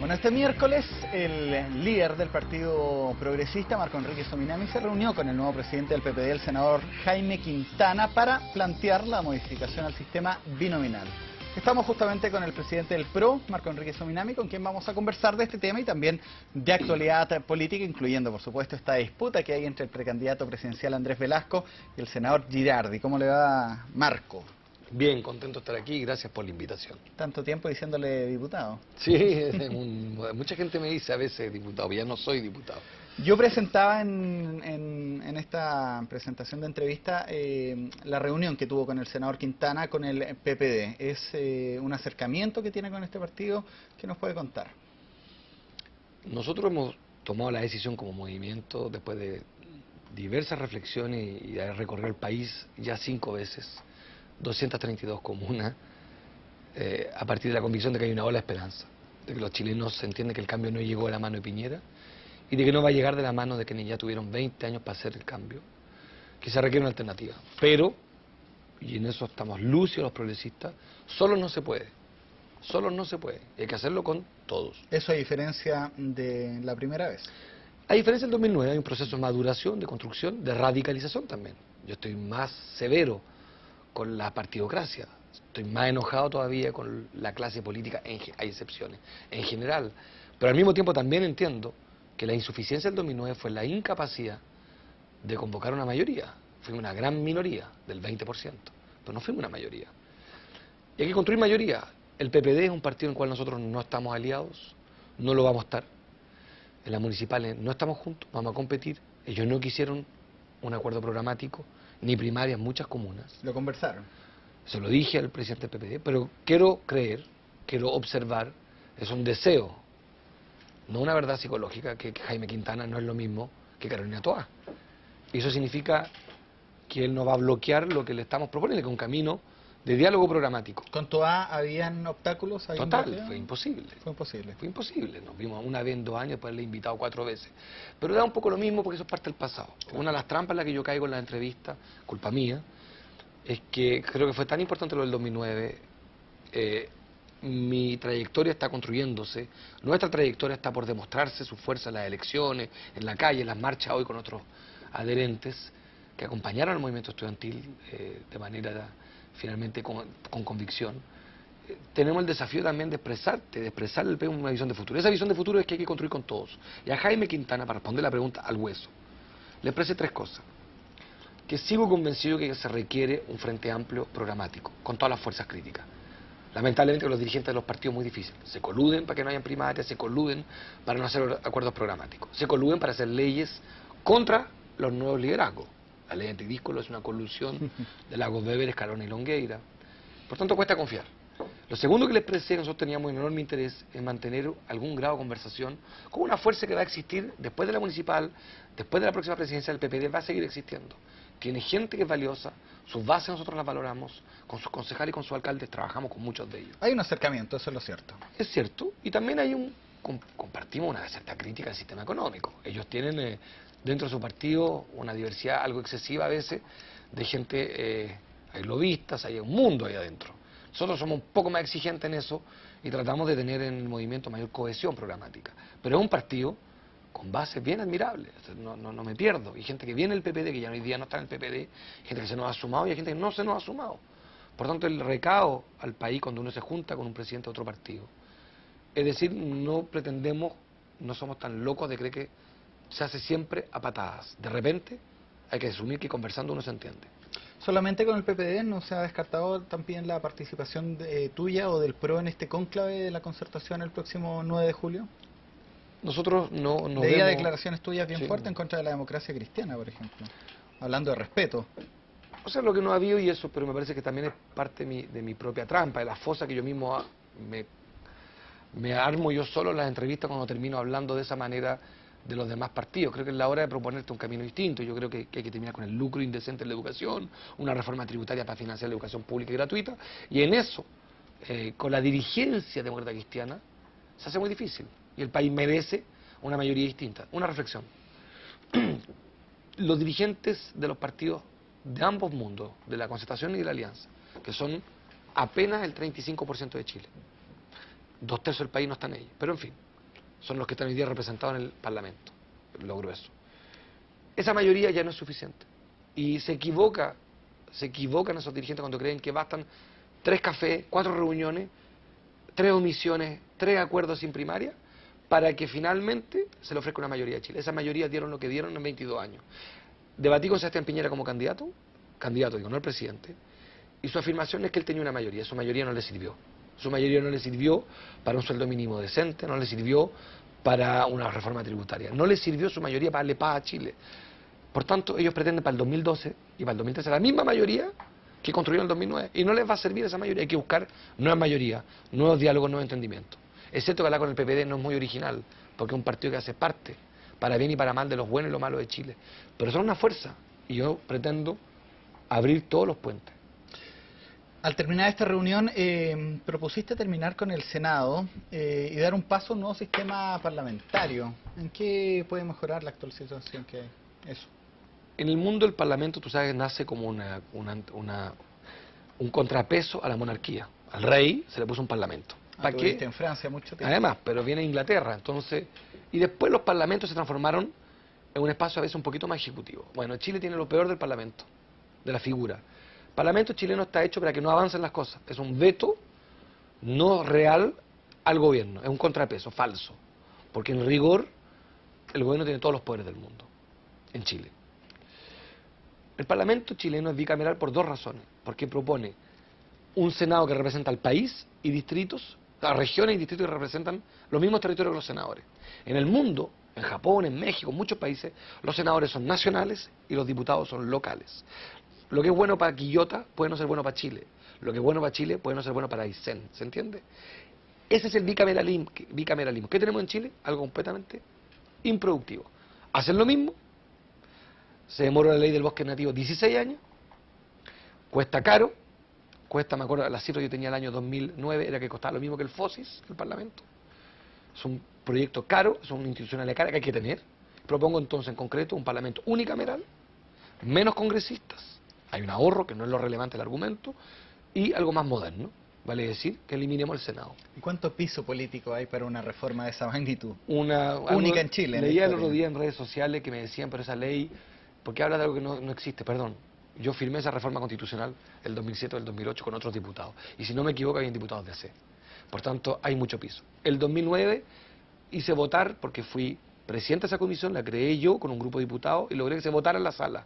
Bueno, este miércoles el líder del Partido Progresista, Marco Enrique Sominami, se reunió con el nuevo presidente del PPD, el senador Jaime Quintana, para plantear la modificación al sistema binominal. Estamos justamente con el presidente del PRO, Marco Enrique Sominami, con quien vamos a conversar de este tema y también de actualidad política, incluyendo, por supuesto, esta disputa que hay entre el precandidato presidencial Andrés Velasco y el senador Girardi. ¿Cómo le va, Marco? Bien, contento de estar aquí, gracias por la invitación. Tanto tiempo diciéndole diputado. Sí, mucha gente me dice a veces diputado, pero ya no soy diputado. Yo presentaba en esta presentación de entrevista la reunión que tuvo con el senador Quintana con el PPD. ¿Es un acercamiento que tiene con este partido? ¿Qué nos puede contar? Nosotros hemos tomado la decisión como movimiento después de diversas reflexiones y de haber recorrido el país ya 5 veces, 232 comunas, a partir de la convicción de que hay una ola de esperanza, de que los chilenos entienden que el cambio no llegó de la mano de Piñera y de que no va a llegar de la mano de quienes ya tuvieron 20 años para hacer el cambio, que se requiere una alternativa. Pero, y en eso estamos lúcidos los progresistas, solo no se puede, hay que hacerlo con todos. Eso a diferencia de la primera vez. A diferencia del 2009 hay un proceso de maduración, de construcción, de radicalización también. Yo estoy más severo con la partidocracia, estoy más enojado todavía con la clase política, hay excepciones, en general. Pero al mismo tiempo también entiendo que la insuficiencia del 2009 fue la incapacidad de convocar una mayoría. Fuimos una gran minoría, del 20%, pero no fuimos una mayoría. Y hay que construir mayoría. El PPD es un partido en el cual nosotros no estamos aliados, no lo vamos a estar. En las municipales no estamos juntos, vamos a competir. Ellos no quisieron un acuerdo programático, ni primarias en muchas comunas. ¿Lo conversaron? Se lo dije al presidente del PPD, pero quiero creer, quiero observar, es un deseo, no una verdad psicológica, que Jaime Quintana no es lo mismo que Carolina Toá. Y eso significa que él no va a bloquear lo que le estamos proponiendo, que es un camino de diálogo programático. ¿Con Toá habían obstáculos? Total, fue imposible. Fue imposible. Fue imposible. Nos vimos una vez en 2 años, después le he invitado 4 veces. Pero da un poco lo mismo porque eso es parte del pasado. Claro. Una de las trampas en las que yo caigo en las entrevistas, culpa mía, es que creo que fue tan importante lo del 2009, mi trayectoria está construyéndose, nuestra trayectoria está por demostrarse su fuerza en las elecciones, en la calle, en las marchas hoy con otros adherentes que acompañaron al movimiento estudiantil de manera finalmente con convicción. Tenemos el desafío también de expresar una visión de futuro. Esa visión de futuro es que hay que construir con todos. Y a Jaime Quintana, para responder la pregunta al hueso, le expresé 3 cosas. Que sigo convencido que se requiere un frente amplio programático, con todas las fuerzas críticas. Lamentablemente los dirigentes de los partidos es muy difícil. Se coluden para que no haya primarias, se coluden para no hacer acuerdos programáticos, se coluden para hacer leyes contra los nuevos liderazgos. La ley antidíscolo es una colusión de Lagos Weber, Escalona y Longueira. Por tanto, cuesta confiar. Lo segundo que les expresé, nosotros teníamos un enorme interés en mantener algún grado de conversación con una fuerza que va a existir después de la municipal, después de la próxima presidencia del PPD, va a seguir existiendo. Tiene gente que es valiosa, sus bases nosotros las valoramos, con sus concejales y con sus alcaldes trabajamos con muchos de ellos. Hay un acercamiento, eso es lo cierto. Es cierto, y también hay compartimos una cierta crítica al sistema económico. Ellos tienen dentro de su partido una diversidad algo excesiva a veces de gente, hay lobistas, hay un mundo ahí adentro. Nosotros somos un poco más exigentes en eso y tratamos de tener en el movimiento mayor cohesión programática. Pero es un partido con bases bien admirables, no me pierdo. Hay gente que viene del PPD, que ya hoy día no está en el PPD, gente que se nos ha sumado y hay gente que no se nos ha sumado. Por tanto, el recado al país cuando uno se junta con un presidente de otro partido, es decir, no pretendemos, no somos tan locos de creer que se hace siempre a patadas. De repente hay que asumir que conversando uno se entiende. ¿Solamente con el PPD no se ha descartado también la participación tuya o del PRO en este cónclave de la concertación el próximo 9 de julio? Nosotros no Leía declaraciones tuyas bien sí, fuertes en contra de la democracia cristiana, por ejemplo, hablando de respeto. O sea, lo que no ha habido y eso, pero me parece que también es parte de mi propia trampa, de la fosa que yo mismo me armo yo solo en las entrevistas cuando termino hablando de esa manera de los demás partidos. Creo que es la hora de proponerte un camino distinto. Yo creo que hay que terminar con el lucro indecente en la educación, una reforma tributaria para financiar la educación pública y gratuita, y en eso, con la dirigencia demócrata cristiana, se hace muy difícil. Y el país merece una mayoría distinta. Una reflexión. Los dirigentes de los partidos de ambos mundos, de la Concertación y de la Alianza, que son apenas el 35% de Chile, 2/3 del país no están ellos, pero en fin, son los que están hoy día representados en el Parlamento, lo grueso. Esa mayoría ya no es suficiente. Y se equivocan esos dirigentes cuando creen que bastan 3 cafés, 4 reuniones, 3 omisiones, 3 acuerdos sin primaria, para que finalmente se le ofrezca una mayoría a Chile. Esas mayorías dieron lo que dieron en 22 años. Debatí con Sebastián Piñera como candidato digo, no el presidente, y su afirmación es que él tenía una mayoría. Su mayoría no le sirvió. Su mayoría no le sirvió para un sueldo mínimo decente, no le sirvió para una reforma tributaria, no le sirvió su mayoría para darle paz a Chile. Por tanto, ellos pretenden para el 2012 y para el 2013 la misma mayoría que construyeron en el 2009, y no les va a servir esa mayoría. Hay que buscar nuevas mayorías, nuevos diálogos, nuevos entendimientos. Es cierto que hablar con el PPD no es muy original, porque es un partido que hace parte, para bien y para mal, de los buenos y los malos de Chile. Pero son una fuerza, y yo pretendo abrir todos los puentes. Al terminar esta reunión, propusiste terminar con el Senado y dar un paso a un nuevo sistema parlamentario. ¿En qué puede mejorar la actual situación que hay? Eso. En el mundo el Parlamento, tú sabes, nace como un contrapeso a la monarquía. Al rey se le puso un Parlamento. ¿Para qué? En Francia mucho tiempo. Además, pero viene Inglaterra, entonces... Y después los parlamentos se transformaron en un espacio a veces un poquito más ejecutivo. Bueno, Chile tiene lo peor del Parlamento, de la figura. El Parlamento chileno está hecho para que no avancen las cosas. Es un veto no real al gobierno, es un contrapeso falso. Porque en rigor, el gobierno tiene todos los poderes del mundo, en Chile. El Parlamento chileno es bicameral por 2 razones. Porque propone un Senado que representa al país y distritos, las regiones y distritos que representan los mismos territorios que los senadores. En el mundo, en Japón, en México, en muchos países, los senadores son nacionales y los diputados son locales. Lo que es bueno para Quillota puede no ser bueno para Chile. Lo que es bueno para Chile puede no ser bueno para Aysén. ¿Se entiende? Ese es el bicameralismo. ¿Qué tenemos en Chile? Algo completamente improductivo. Hacen lo mismo. Se demoró la ley del bosque nativo 16 años. Cuesta caro. Me acuerdo, la cifra que yo tenía el año 2009 era que costaba lo mismo que el FOSIS, el Parlamento. Es un proyecto caro, es una institucionalidad cara que hay que tener. Propongo entonces en concreto un Parlamento unicameral, menos congresistas. Hay un ahorro, que no es lo relevante del argumento, y algo más moderno, vale decir que eliminemos el Senado. ¿Y cuánto piso político hay para una reforma de esa magnitud? Única en Chile. Leía el otro día en redes sociales que me decían, pero esa ley, ¿por qué habla de algo que no existe? Perdón, yo firmé esa reforma constitucional el 2007 o el 2008 con otros diputados, y si no me equivoco, habían diputados de AC. Por tanto, hay mucho piso. El 2009 hice votar, porque fui presidente de esa comisión, la creé yo con un grupo de diputados, y logré que se votara en la sala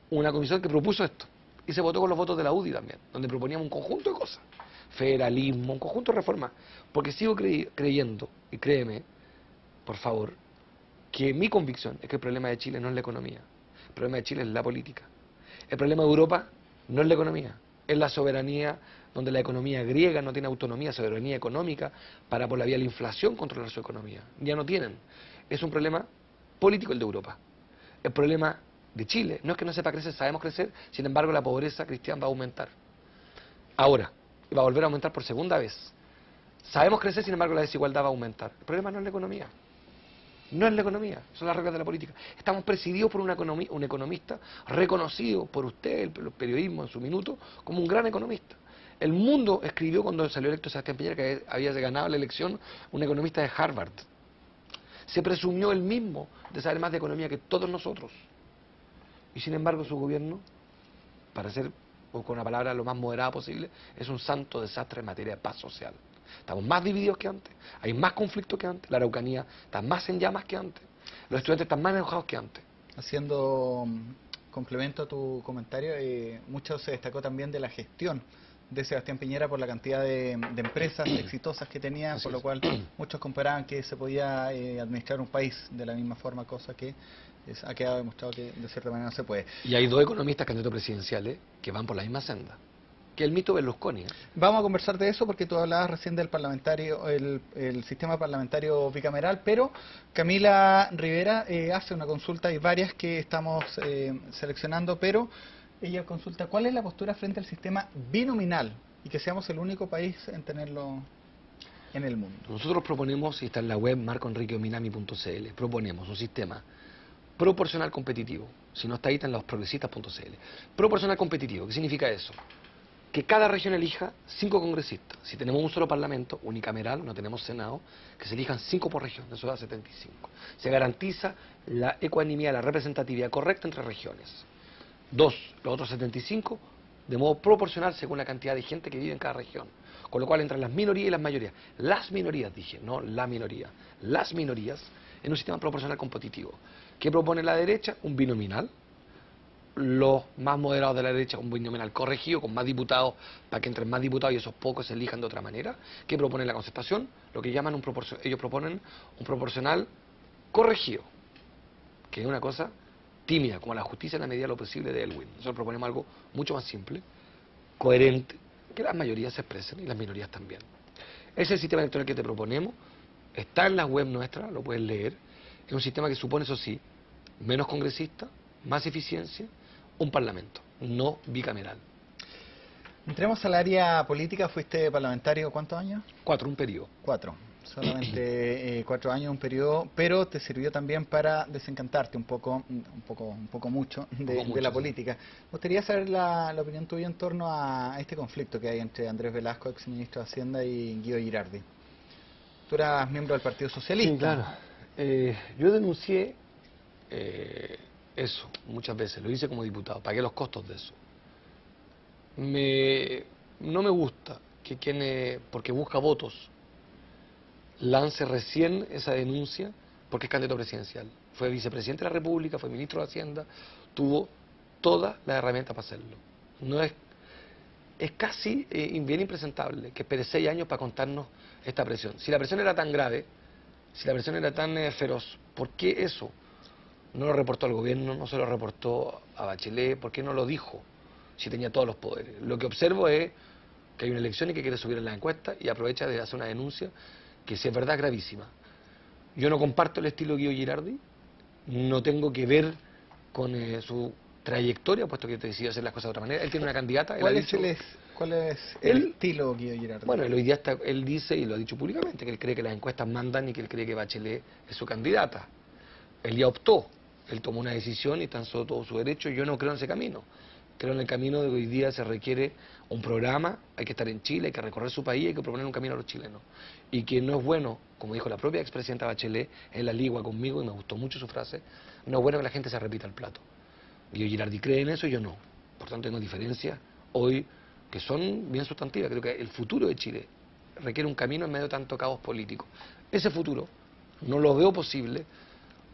una comisión que propuso esto. Y se votó con los votos de la UDI también, donde proponíamos un conjunto de cosas. Federalismo, un conjunto de reformas. Porque sigo creyendo, y créeme, por favor, que mi convicción es que el problema de Chile no es la economía. El problema de Chile es la política. El problema de Europa no es la economía, es la soberanía, donde la economía griega no tiene autonomía, soberanía económica, para por la vía de la inflación controlar su economía. Ya no tienen. Es un problema político el de Europa. El problema de Chile no es que no sepa crecer, sabemos crecer, sin embargo la pobreza cristiana va a aumentar. Ahora, y va a volver a aumentar por segunda vez. Sabemos crecer, sin embargo la desigualdad va a aumentar. El problema no es la economía. No es la economía, son las reglas de la política. Estamos presididos por un economista reconocido por usted, el periodismo en su minuto, como un gran economista. El Mundo escribió cuando salió electo Sebastián Piñera que había ganado la elección un economista de Harvard. Se presumió él mismo de saber más de economía que todos nosotros. Y sin embargo su gobierno, para ser, o con una palabra lo más moderada posible, es un santo desastre en materia de paz social. Estamos más divididos que antes, hay más conflictos que antes, la Araucanía está más en llamas que antes, los estudiantes están más enojados que antes. Haciendo complemento a tu comentario, mucho se destacó también de la gestión de Sebastián Piñera por la cantidad de empresas exitosas que tenía, por lo cual muchos comparaban que se podía administrar un país de la misma forma, cosa que ha quedado demostrado que de cierta manera no se puede. Y hay 2 economistas candidatos presidenciales que van por la misma senda, que el mito Berlusconi. Vamos a conversar de eso porque tú hablabas recién del parlamentario, el sistema parlamentario bicameral, pero Camila Rivera hace una consulta, hay varias que estamos seleccionando, pero ella consulta cuál es la postura frente al sistema binominal y que seamos el único país en tenerlo en el mundo. Nosotros proponemos, y está en la web marcoenriqueominami.cl, proponemos un sistema proporcional competitivo. Si no está ahí, está en losprogresistas.cl. Proporcional competitivo, ¿qué significa eso? que cada región elija 5 congresistas. Si tenemos un solo parlamento, unicameral, no tenemos Senado, que se elijan 5 por región, eso da 75. Se garantiza la ecuanimidad, la representatividad correcta entre regiones. 2, los otros 75, de modo proporcional según la cantidad de gente que vive en cada región. Con lo cual entran las minorías y las mayorías. Las minorías, dije, no la minoría. Las minorías en un sistema proporcional competitivo. ¿Qué propone la derecha? Un binominal. Los más moderados de la derecha, un binominal corregido, con más diputados, para que entren más diputados y esos pocos se elijan de otra manera. ¿Qué propone la Concertación? Lo que llaman ellos proponen un proporcional corregido, que es una cosa tímida, como la justicia en la medida de lo posible de Elwin. Nosotros proponemos algo mucho más simple, coherente, que las mayorías se expresen y las minorías también. Ese es el sistema electoral que te proponemos, está en la web nuestra, lo puedes leer. Es un sistema que supone, eso sí, menos congresistas, más eficiencia, un parlamento, no bicameral. Entremos al área política. Fuiste parlamentario, ¿cuántos años? 4, un periodo. 4. Solamente 4 años, un periodo, pero te sirvió también para desencantarte un poco mucho de la política. Me gustaría saber la opinión tuya en torno a este conflicto que hay entre Andrés Velasco, ex ministro de Hacienda, y Guido Girardi. Tú eras miembro del Partido Socialista. Sí, claro. Yo denuncié eso muchas veces, lo hice como diputado, pagué los costos de eso. No me gusta que quien, porque busca votos, lance recién esa denuncia porque es candidato presidencial. Fue vicepresidente de la República, fue ministro de Hacienda, tuvo todas las herramientas para hacerlo. No es casi bien impresentable que espere 6 años para contarnos esta presión. Si la presión era tan grave, si la presión era tan feroz, ¿por qué eso no lo reportó al gobierno, no se lo reportó a Bachelet? ¿Por qué no lo dijo si tenía todos los poderes? Lo que observo es que hay una elección y que quiere subir en la encuesta y aprovecha de hacer una denuncia que, si es verdad, es gravísima. Yo no comparto el estilo de Guido Girardi, no tengo que ver con su trayectoria, puesto que decidió hacer las cosas de otra manera. Él tiene una candidata. ¿Cuál es el estilo Guido Girardi? Bueno, él dice, y lo ha dicho públicamente, que él cree que las encuestas mandan y que él cree que Bachelet es su candidata. Él ya optó, él tomó una decisión y está en todo su derecho. Yo no creo en ese camino. Creo en el camino de que hoy día se requiere un programa, hay que estar en Chile, hay que recorrer su país, hay que proponer un camino a los chilenos. Y que no es bueno, como dijo la propia expresidenta Bachelet, en la ligua conmigo, y me gustó mucho su frase, no es bueno que la gente se repita el plato. Guido Girardi cree en eso y yo no. Por tanto, tengo diferencias hoy que son bien sustantivas. Creo que el futuro de Chile requiere un camino en medio de tanto caos político. Ese futuro no lo veo posible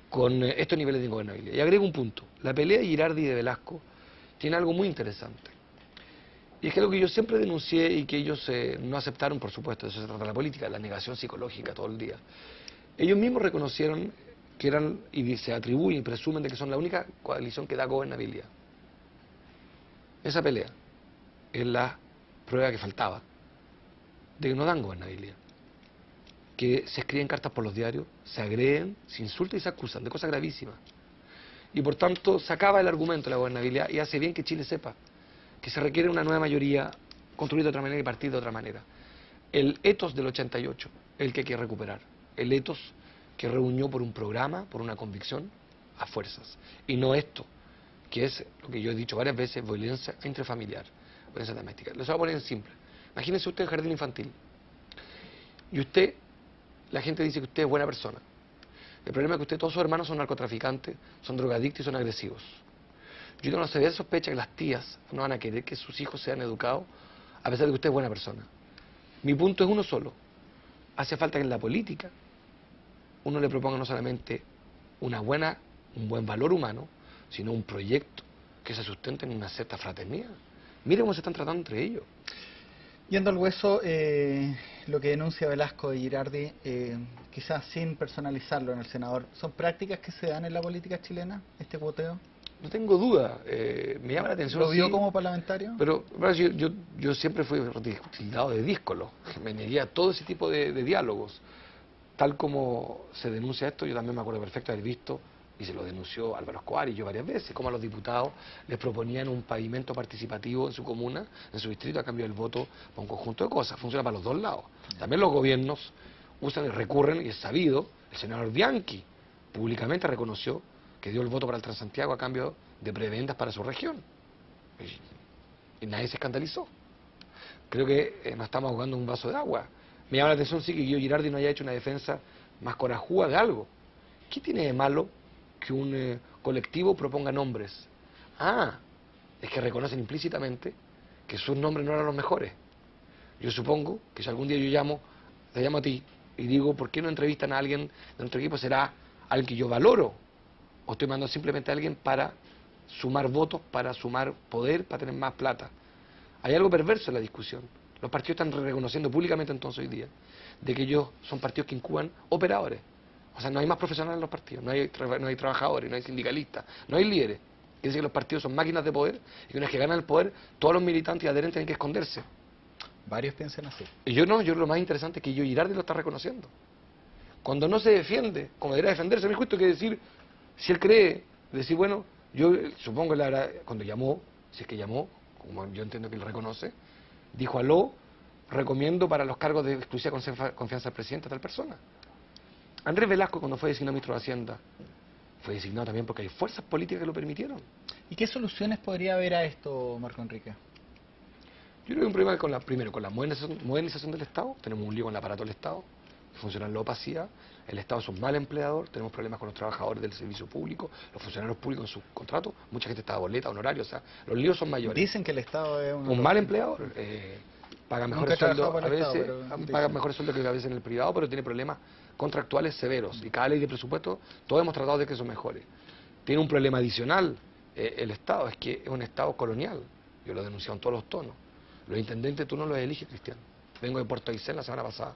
con estos niveles de ingobernabilidad. Y agrego un punto. La pelea de Girardi y de Velasco tiene algo muy interesante. Y es que algo que yo siempre denuncié y que ellos no aceptaron, por supuesto, de eso se trata la política, la negación psicológica todo el día. Ellos mismos reconocieron que eran, y se atribuyen y presumen de que son la única coalición que da gobernabilidad. Esa pelea es la prueba que faltaba de que no dan gobernabilidad. Que se escriben cartas por los diarios, se agreden, se insultan y se acusan de cosas gravísimas. Y por tanto se acaba el argumento de la gobernabilidad y hace bien que Chile sepa que se requiere una nueva mayoría, construir de otra manera y partir de otra manera. El etos del 88 es el que hay que recuperar. El etos que reunió por un programa, por una convicción, a fuerzas. Y no esto, que es lo que yo he dicho varias veces, violencia intrafamiliar, violencia doméstica. Les voy a poner en simple. Imagínense usted en jardín infantil. Y usted, la gente dice que usted es buena persona. El problema es que todos sus hermanos son narcotraficantes, son drogadictos y son agresivos. Yo tengo una severa sospecha que las tías no van a querer que sus hijos sean educados a pesar de que usted es buena persona. Mi punto es uno solo. Hace falta que en la política uno le proponga no solamente un buen valor humano, sino un proyecto que se sustente en una cierta fraternidad. Mire cómo se están tratando entre ellos. Yendo al hueso, lo que denuncia Velasco y Girardi, quizás sin personalizarlo en el senador, ¿son prácticas que se dan en la política chilena, este cuoteo? No tengo duda, me llama la atención. ¿Lo vio sí, como parlamentario? Pero yo siempre fui tildado de díscolo, me negué a todo ese tipo de diálogos. Tal como se denuncia esto, yo también me acuerdo perfecto de haber visto, y se lo denunció Álvaro Escobar y yo varias veces, como a los diputados les proponían un pavimento participativo en su comuna, en su distrito, a cambio del voto para un conjunto de cosas. Funciona para los dos lados. También los gobiernos usan y recurren, y es sabido, el senador Bianchi públicamente reconoció que dio el voto para el Transantiago a cambio de prebendas para su región. Y nadie se escandalizó. creo que nos estamos ahogando en un vaso de agua. Me llama la atención sí que Guido Girardi no haya hecho una defensa más corajuda de algo. ¿Qué tiene de malo que un colectivo proponga nombres? Ah, es que reconocen implícitamente que sus nombres no eran los mejores. Yo supongo que si algún día te llamo a ti y digo, ¿por qué no entrevistan a alguien de nuestro equipo? Será alguien que yo valoro. O estoy mandando simplemente a alguien para sumar votos, para sumar poder, para tener más plata. Hay algo perverso en la discusión. Los partidos están reconociendo públicamente entonces hoy día de que ellos son partidos que incuban operadores. O sea, no hay más profesionales en los partidos, no hay trabajadores, no hay sindicalistas, no hay líderes. Quiere decir que los partidos son máquinas de poder y que una vez que ganan el poder, todos los militantes y adherentes tienen que esconderse. Varios piensan así. Y yo no, yo lo más interesante es que Girardi lo está reconociendo. Cuando no se defiende, como debería defenderse, a mi juicio, que decir, si él cree, decir, bueno, yo supongo que la verdad, cuando llamó, si es que llamó, como yo entiendo que él reconoce, dijo aló, recomiendo para los cargos de exclusiva confianza del presidente a tal persona. Andrés Velasco, cuando fue designado ministro de Hacienda, fue designado también porque hay fuerzas políticas que lo permitieron. ¿Y qué soluciones podría haber a esto, Marco Enrique? Yo creo que hay un problema primero con la modernización del Estado. Tenemos un lío con el aparato del Estado, que funciona en la opacidad. El Estado es un mal empleador, tenemos problemas con los trabajadores del servicio público, los funcionarios públicos en sus contratos, mucha gente está a boleta, honorario, o sea, los líos son mayores. Dicen que el Estado es un mal empleador, paga mejores sueldos a veces, paga mejores sueldos que a veces en el privado, pero tiene problemas contractuales severos, y cada ley de presupuesto, todos hemos tratado de que eso mejore. Tiene un problema adicional el Estado, es que es un Estado colonial, yo lo he denunciado en todos los tonos. Los intendentes tú no los eliges, Cristian. Vengo de Puerto Aysén la semana pasada,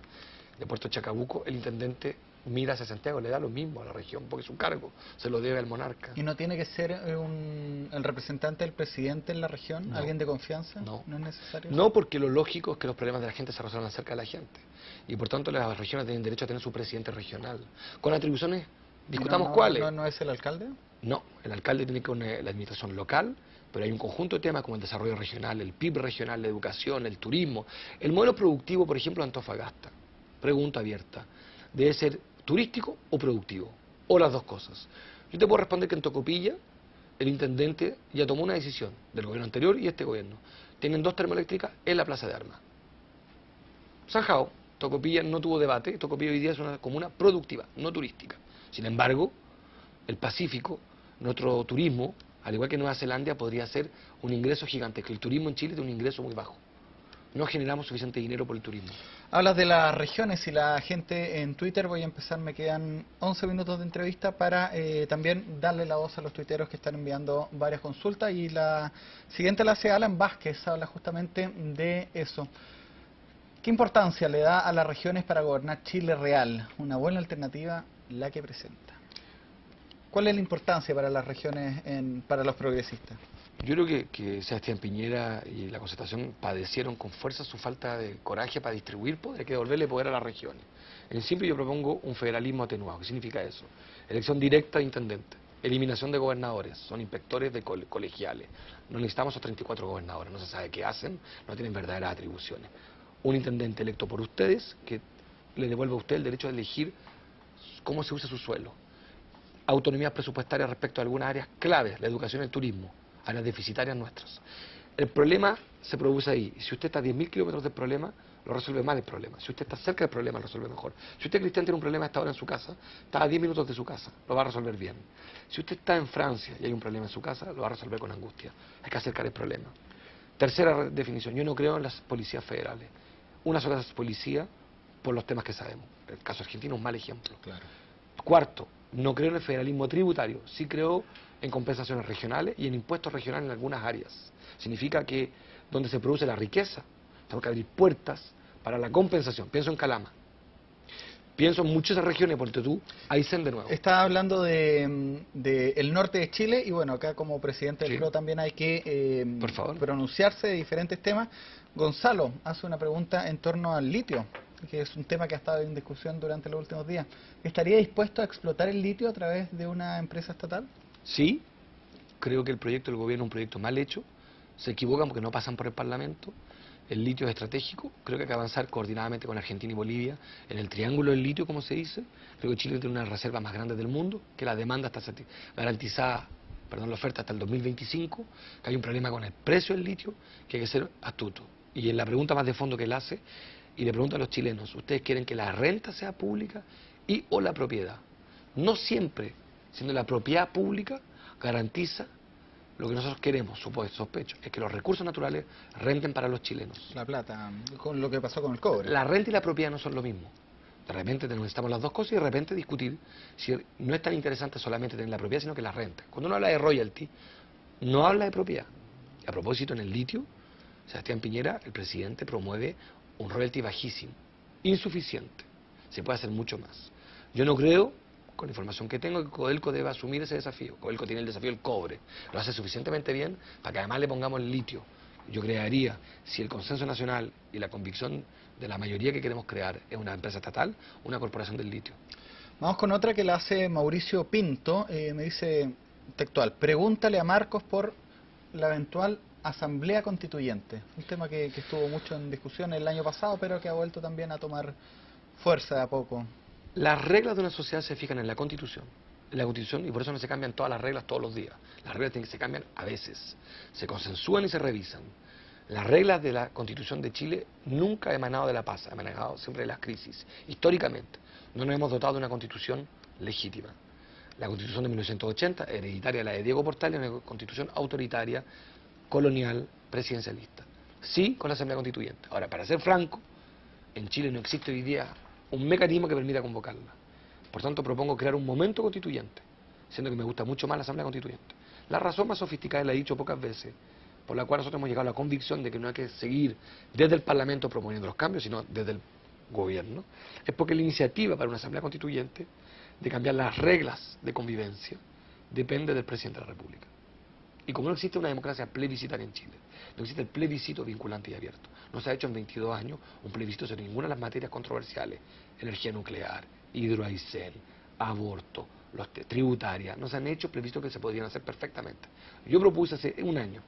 de Puerto Chacabuco, el intendente mira hacia Santiago, le da lo mismo a la región, porque su cargo se lo debe al monarca. ¿Y no tiene que ser el representante del presidente en la región, no, alguien de confianza? No. ¿No es necesario? No, porque lo lógico es que los problemas de la gente se resuelvan cerca de la gente. Y por tanto las regiones tienen derecho a tener su presidente regional. Con atribuciones, discutamos cuáles. ¿No es el alcalde? No, el alcalde tiene que la administración local, pero hay un conjunto de temas como el desarrollo regional, el PIB regional, la educación, el turismo. El modelo productivo, por ejemplo, de Antofagasta, pregunta abierta, ¿debe ser turístico o productivo? O las dos cosas. Yo te puedo responder que en Tocopilla el intendente ya tomó una decisión del gobierno anterior y este gobierno. Tienen 2 termoeléctricas en la Plaza de Armas. Zanjao, Tocopilla no tuvo debate, Tocopilla hoy día es una comuna productiva, no turística. Sin embargo, el Pacífico, nuestro turismo, al igual que Nueva Zelanda, podría ser un ingreso gigantesco. El turismo en Chile tiene un ingreso muy bajo. No generamos suficiente dinero por el turismo. Hablas de las regiones y la gente en Twitter. Voy a empezar, me quedan 11 minutos de entrevista para también darle la voz a los tuiteros que están enviando varias consultas. Y la siguiente la hace Alan Vázquez, habla justamente de eso. ¿Qué importancia le da a las regiones para gobernar Chile real? Una buena alternativa la que presenta. ¿Cuál es la importancia para las regiones, para los progresistas? Yo creo que Sebastián Piñera y la Concertación padecieron con fuerza su falta de coraje para distribuir poder, hay que devolverle poder a las regiones. En simple yo propongo un federalismo atenuado. ¿Qué significa eso? Elección directa de intendentes, eliminación de gobernadores, son inspectores de colegiales. No necesitamos esos 34 gobernadores, no se sabe qué hacen, no tienen verdaderas atribuciones. Un intendente electo por ustedes que le devuelve a usted el derecho de elegir cómo se usa su suelo. Autonomías presupuestarias respecto a algunas áreas claves, la educación y el turismo, áreas deficitarias nuestras. El problema se produce ahí. Si usted está a 10.000 kilómetros del problema, lo resuelve mal el problema. Si usted está cerca del problema, lo resuelve mejor. Si usted, Cristian, tiene un problema a esta hora en su casa, está a 10 minutos de su casa, lo va a resolver bien. Si usted está en Francia y hay un problema en su casa, lo va a resolver con angustia. Hay que acercar el problema. Tercera definición, yo no creo en las policías federales. Una sola policía por los temas que sabemos. El caso argentino es un mal ejemplo. Claro. Cuarto, no creo en el federalismo tributario, sí creo en compensaciones regionales y en impuestos regionales en algunas áreas. Significa que donde se produce la riqueza, tenemos que abrir puertas para la compensación. Pienso en Calama, pienso en muchas regiones, porque tú, Aysén de nuevo. Está hablando de el norte de Chile y bueno, acá como presidente del Sí. CRO también hay que Por favor. pronunciarse de diferentes temas. Gonzalo hace una pregunta en torno al litio, que es un tema que ha estado en discusión durante los últimos días. ¿Estaría dispuesto a explotar el litio a través de una empresa estatal? Sí, creo que el proyecto del gobierno es un proyecto mal hecho, se equivocan porque no pasan por el Parlamento, el litio es estratégico, creo que hay que avanzar coordinadamente con Argentina y Bolivia en el triángulo del litio, como se dice. Creo que Chile tiene una reserva más grande del mundo, que la demanda está garantizada, la oferta hasta el 2025, que hay un problema con el precio del litio, que hay que ser astuto. Y en la pregunta más de fondo que él hace, y le pregunta a los chilenos, ¿ustedes quieren que la renta sea pública y o la propiedad? No siempre, siendo la propiedad pública, garantiza lo que nosotros queremos, sospecho, es que los recursos naturales renten para los chilenos. La plata, con lo que pasó con el cobre. La renta y la propiedad no son lo mismo. De repente necesitamos las dos cosas y de repente discutir si no es tan interesante solamente tener la propiedad, sino que la renta. Cuando uno habla de royalty, no habla de propiedad. A propósito, en el litio, Sebastián Piñera, el presidente, promueve un royalty bajísimo, insuficiente. Se puede hacer mucho más. Yo no creo, con la información que tengo, que Codelco deba asumir ese desafío. Codelco tiene el desafío del cobre. Lo hace suficientemente bien para que además le pongamos el litio. Yo crearía, si el consenso nacional y la convicción de la mayoría que queremos crear es una empresa estatal, una corporación del litio. Vamos con otra que la hace Mauricio Pinto. Me dice textual, pregúntale a Marcos por la eventual asamblea constituyente. Un tema que estuvo mucho en discusión el año pasado, pero que ha vuelto también a tomar fuerza de a poco. Las reglas de una sociedad se fijan en la Constitución. En la Constitución, y por eso no se cambian todas las reglas todos los días. Las reglas se cambian a veces. Se consensúan y se revisan. Las reglas de la Constitución de Chile nunca han emanado de la paz, han emanado siempre de las crisis. Históricamente, no nos hemos dotado de una Constitución legítima. La Constitución de 1980, hereditaria, la de Diego Portales, es una Constitución autoritaria, colonial, presidencialista. Sí, con la Asamblea Constituyente. Ahora, para ser franco, en Chile no existe hoy día un mecanismo que permita convocarla. Por tanto, propongo crear un momento constituyente, siendo que me gusta mucho más la Asamblea Constituyente. La razón más sofisticada, y la he dicho pocas veces, por la cual nosotros hemos llegado a la convicción de que no hay que seguir desde el Parlamento proponiendo los cambios, sino desde el gobierno, es porque la iniciativa para una Asamblea Constituyente de cambiar las reglas de convivencia depende del presidente de la República. Y como no existe una democracia plebiscitaria en Chile, no existe el plebiscito vinculante y abierto. No se ha hecho en 22 años un plebiscito sobre ninguna de las materias controversiales, energía nuclear, hidroaicén, aborto, tributaria. No se han hecho plebiscitos que se podrían hacer perfectamente. Yo propuse hace un año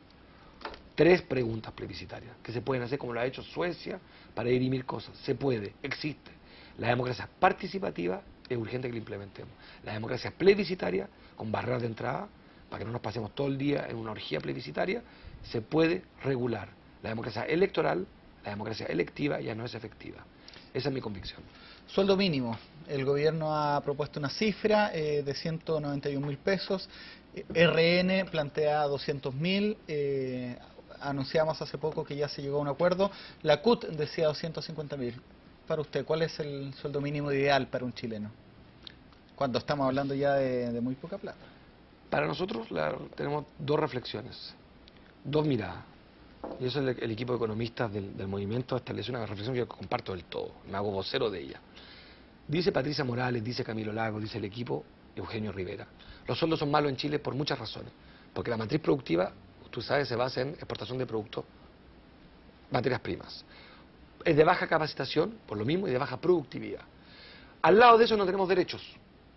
3 preguntas plebiscitarias que se pueden hacer como lo ha hecho Suecia para dirimir cosas. Se puede, existe. La democracia participativa es urgente que la implementemos. La democracia plebiscitaria, con barreras de entrada, para que no nos pasemos todo el día en una orgía plebiscitaria, se puede regular. La democracia electoral, la democracia electiva ya no es efectiva. Esa es mi convicción. Sueldo mínimo. El gobierno ha propuesto una cifra de 191.000 pesos. RN plantea 200.000. Anunciamos hace poco que ya se llegó a un acuerdo. La CUT decía 250.000. Para usted, ¿cuál es el sueldo mínimo ideal para un chileno? Cuando estamos hablando ya de muy poca plata. Para nosotros tenemos 2 reflexiones, 2 miradas. Y eso el equipo de economistas del movimiento estableció una reflexión que yo comparto del todo, me hago vocero de ella. Dice Patricia Morales, dice Camilo Lago, dice el equipo Eugenio Rivera. Los sueldos son malos en Chile por muchas razones. Porque la matriz productiva, tú sabes, se basa en exportación de productos, materias primas. Es de baja capacitación, por lo mismo, y de baja productividad. Al lado de eso no tenemos derechos.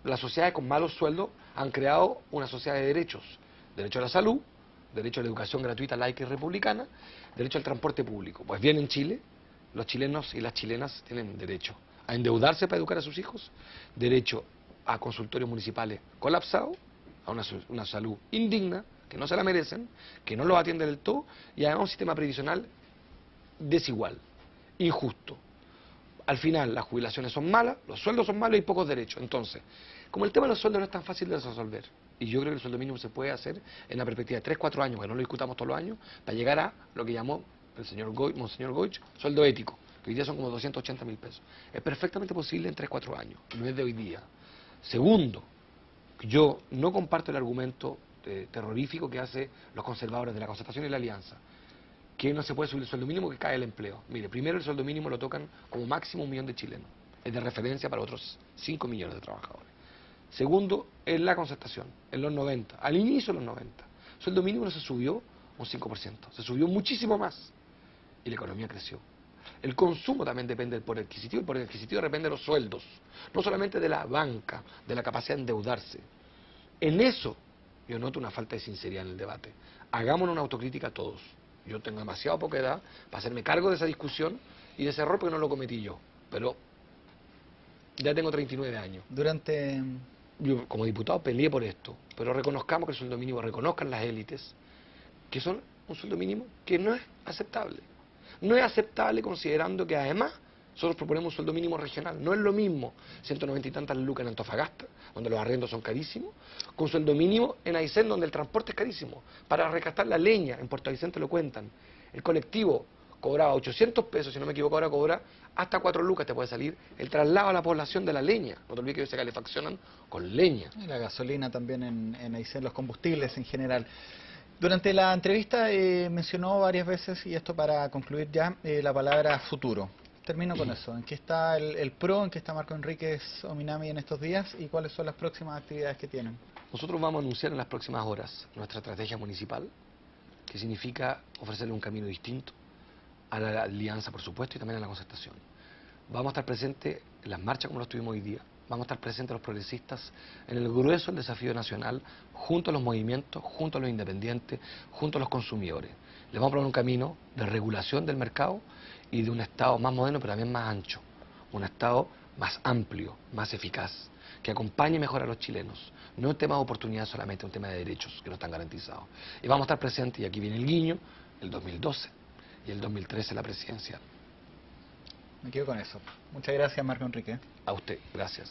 Las sociedades con malos sueldos han creado una sociedad de derechos. Derecho a la salud, derecho a la educación gratuita, laica y republicana, derecho al transporte público. Pues bien, en Chile, los chilenos y las chilenas tienen derecho a endeudarse para educar a sus hijos, derecho a consultorios municipales colapsados, a una salud indigna, que no se la merecen, que no los atiende del todo, y además un sistema previsional desigual, injusto. Al final, las jubilaciones son malas, los sueldos son malos y pocos derechos. Entonces, como el tema de los sueldos no es tan fácil de resolver, y yo creo que el sueldo mínimo se puede hacer en la perspectiva de 3-4 años, que no lo discutamos todos los años, para llegar a lo que llamó el señor Monseñor Goich, sueldo ético, que hoy día son como 280.000 pesos. Es perfectamente posible en 3-4 años, no es de hoy día. Segundo, yo no comparto el argumento terrorífico que hacen los conservadores de la Concertación y la Alianza, que no se puede subir el sueldo mínimo, que cae el empleo. Mire, primero el sueldo mínimo lo tocan como máximo 1 millón de chilenos. Es de referencia para otros 5 millones de trabajadores. Segundo, en la Concertación, en los 90, al inicio de los 90. El sueldo mínimo no se subió un 5%, se subió muchísimo más. Y la economía creció. El consumo también depende del poder adquisitivo, el poder adquisitivo depende de los sueldos. No solamente de la banca, de la capacidad de endeudarse. En eso yo noto una falta de sinceridad en el debate. Hagámonos una autocrítica todos. Yo tengo demasiado poca edad para hacerme cargo de esa discusión y de ese error porque no lo cometí yo. Pero ya tengo 39 años. Yo como diputado peleé por esto, pero reconozcamos que el sueldo mínimo, reconozcan las élites, que son un sueldo mínimo que no es aceptable. no es aceptable considerando que además nosotros proponemos un sueldo mínimo regional. No es lo mismo 190 y tantas lucas en Antofagasta, donde los arriendos son carísimos, con un sueldo mínimo en Aysén, donde el transporte es carísimo. Para rescatar la leña, en Puerto Aysén te lo cuentan, el colectivo cobraba 800 pesos, si no me equivoco, ahora cobra hasta 4 lucas te puede salir el traslado a la población de la leña. No te olvides que ellos se calefaccionan con leña. Y la gasolina también en Aysén, los combustibles en general. Durante la entrevista mencionó varias veces, y esto para concluir ya, la palabra futuro. Termino con eso. ¿En qué está el PRO, en qué está Marco Enríquez Ominami en estos días y cuáles son las próximas actividades que tienen? Nosotros vamos a anunciar en las próximas horas nuestra estrategia municipal, que significa ofrecerle un camino distinto a la alianza, por supuesto, y también a la concertación. Vamos a estar presentes en las marchas como lo estuvimos hoy día, vamos a estar presentes los progresistas en el grueso del desafío nacional, junto a los movimientos, junto a los independientes, junto a los consumidores. Les vamos a proponer un camino de regulación del mercado y de un Estado más moderno, pero también más ancho, un Estado más amplio, más eficaz, que acompañe mejor a los chilenos. No es un tema de oportunidad solamente, es un tema de derechos que no están garantizados. Y vamos a estar presentes, y aquí viene el guiño, el 2012 y el 2013 la presidencia. Me quedo con eso. Muchas gracias, Marco Enrique. A usted, gracias.